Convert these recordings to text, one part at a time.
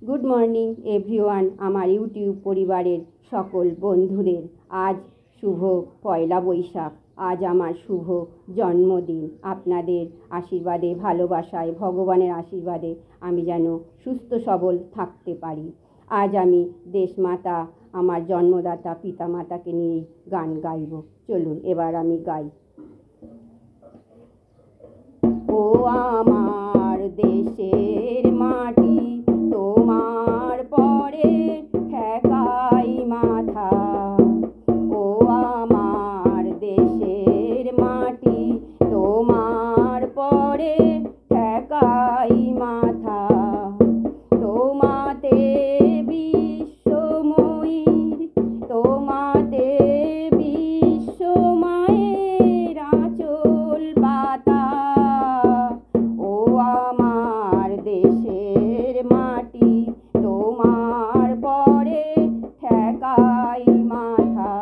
Good morning everyone, আমার YouTube পরিবারের সকল বন্ধুদের আজ শুভ পয়লা বৈশাখ। আজ আমার শুভ জন্মদিন। আপনাদের আশীর্বাদে, ভালোবাসায়, ভগবানের আশীর্বাদে আমি যেন সুস্থ সবল থাকতে পারি। আজ আমি দেশমাতা, আমার জন্মদাতা পিতামাতাকে নিয়েই গান গাইব। চলুন এবার আমি গাই। ও আমার দেশের মাটি, তোমার পরে ঠেকাই মাথা। ও আমার দেশের মাটি, তোমার পরে ঠেকাই মাথা। তোমাতে বিশ্বময়ীর, তোমাতে বিশ্বমায়ের আঁচল পাতা। ও আমার দেশের মাটি, তোমার পরে ঠেকাই মাথা।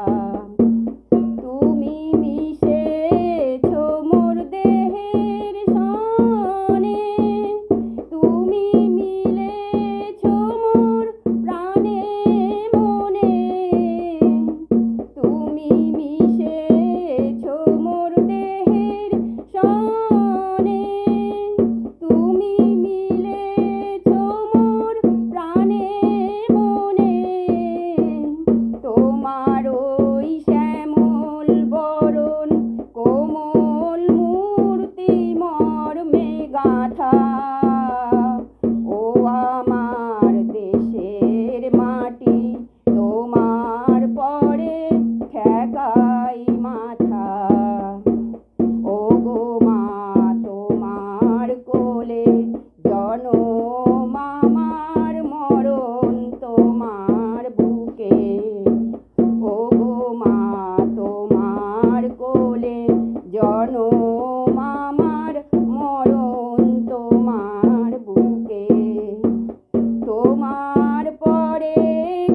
তুমি মিশেছ মোর দেহের সনে, তুমি মিলেছ মোর প্রাণে মনে। তুমি মিশেছ মোর দেহের সনে, তুমি মিলেছ মোর প্রাণে মনে। তোমার ওই শ্যামল বরণ, কোমল মূর্তি মর্মে গাঁথা। ও আমার দেশের মাটি, তোমার পরে ঠেকাই মাথা। ও গো মা, তোমার কোলে জনম আমার, মরণ তোমার বুকে। ও গো মা, তোমার কোলে জনম আমার, মরণ তোমার বুকে। তোমার পরে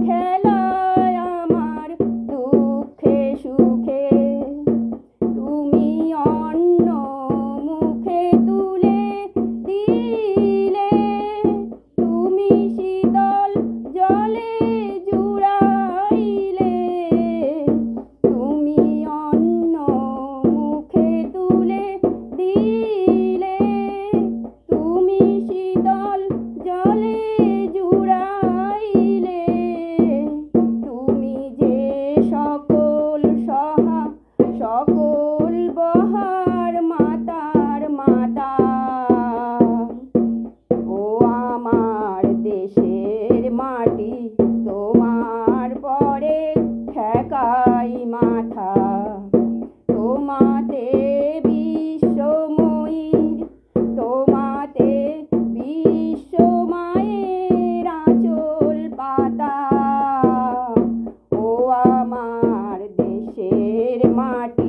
খেলায় আমার দুঃখে সুখে, তুমি অন্ন মুখে তুলে দিলে। তুমি শীতল জলে জুড়াইলে, তুমি অন্ন মুখে তুলে দিলে। তুমি শীতল জলে জুড়াইলে। তুমি যে সকল সহা, সকল বহার মাতার মাতা। ও আমার দেশের মাটি, তোমার পরে ঠেকাই মাথা। তোমাতে বিশ্বময়ীর, তোমাতে বিশ্বমায়ের আঁচল পাতা। ও আমার দেশের মাটি,